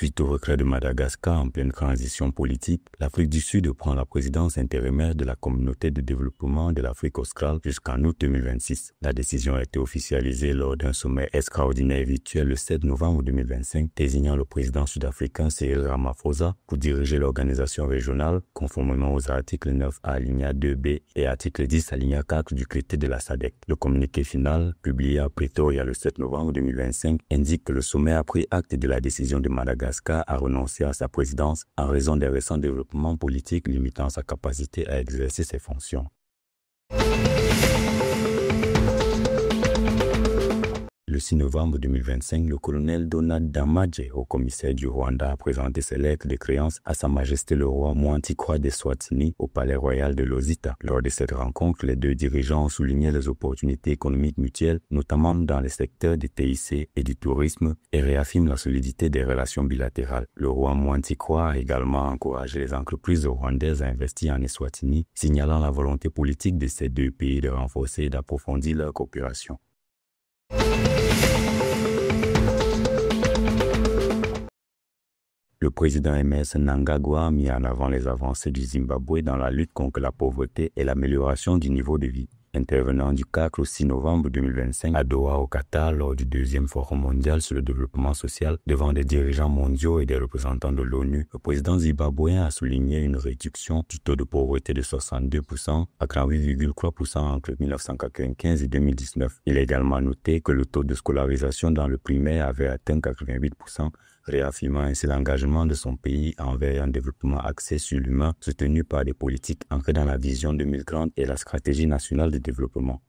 Suite au retrait de Madagascar en pleine transition politique, l'Afrique du Sud prend la présidence intérimaire de la Communauté de développement de l'Afrique australe jusqu'en août 2026. La décision a été officialisée lors d'un sommet extraordinaire virtuel le 7 novembre 2025, désignant le président sud-africain Cyril Ramaphosa pour diriger l'organisation régionale, conformément aux articles 9 alinéa 2b et article 10 alinéa 4 du traité de la SADC. Le communiqué final, publié à Pretoria le 7 novembre 2025, indique que le sommet a pris acte de la décision de Madagascar à renoncer à sa présidence en raison des récents développements politiques limitant sa capacité à exercer ses fonctions. Le 6 novembre 2025, le colonel Donald Damadje, haut commissaire du Rwanda, a présenté ses lettres de créance à Sa Majesté le roi Mwantikwa d'Eswatini au palais royal de Lozita. Lors de cette rencontre, les deux dirigeants ont souligné les opportunités économiques mutuelles, notamment dans les secteurs des TIC et du tourisme, et réaffirment la solidité des relations bilatérales. Le roi Mwantikwa a également encouragé les entreprises rwandaises à investir en Eswatini, signalant la volonté politique de ces deux pays de renforcer et d'approfondir leur coopération. Le président Emmerson Mnangagwa a mis en avant les avancées du Zimbabwe dans la lutte contre la pauvreté et l'amélioration du niveau de vie. Intervenant du 4 au 6 novembre 2025 à Doha au Qatar lors du deuxième Forum mondial sur le développement social devant des dirigeants mondiaux et des représentants de l'ONU, le président zimbabwéen a souligné une réduction du taux de pauvreté de 62% à 48,3% entre 1995 et 2019. Il a également noté que le taux de scolarisation dans le primaire avait atteint 88%, réaffirmant ainsi l'engagement de son pays envers un développement axé sur l'humain soutenu par des politiques ancrées dans la vision 2030 et la stratégie nationale de développement.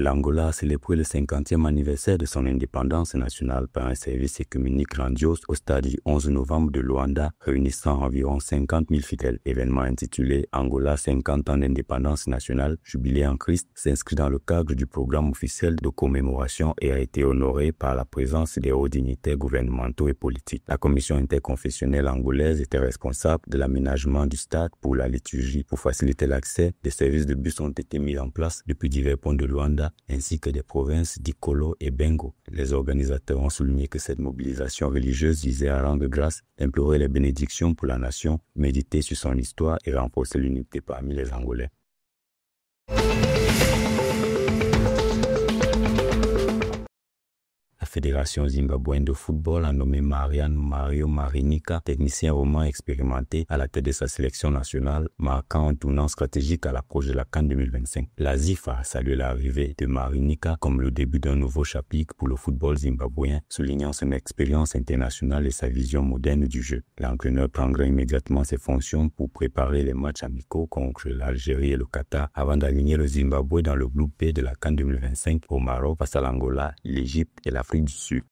L'Angola a célébré le 50e anniversaire de son indépendance nationale par un service œcuménique grandiose au stade du 11 novembre de Luanda, réunissant environ 50 000 fidèles. Événement intitulé Angola 50 ans d'indépendance nationale, jubilé en Christ, s'inscrit dans le cadre du programme officiel de commémoration et a été honoré par la présence des hauts dignitaires gouvernementaux et politiques. La commission interconfessionnelle angolaise était responsable de l'aménagement du stade pour la liturgie. Pour faciliter l'accès, des services de bus ont été mis en place depuis divers points de Luanda, ainsi que des provinces d'Ikolo et Bengo. Les organisateurs ont souligné que cette mobilisation religieuse visait à rendre grâce, implorer les bénédictions pour la nation, méditer sur son histoire et renforcer l'unité parmi les Angolais. La Fédération zimbabwéenne de football a nommé Mario Marinika, technicien romain expérimenté, à la tête de sa sélection nationale, marquant un tournant stratégique à l'approche de la CAN 2025. La ZIFA a salué l'arrivée de Marinika comme le début d'un nouveau chapitre pour le football zimbabwéen, soulignant son expérience internationale et sa vision moderne du jeu. L'entraîneur prendra immédiatement ses fonctions pour préparer les matchs amicaux contre l'Algérie et le Qatar avant d'aligner le Zimbabwe dans le groupe B de la CAN 2025 au Maroc face à l'Angola, l'Égypte et l'Afrique du Sud.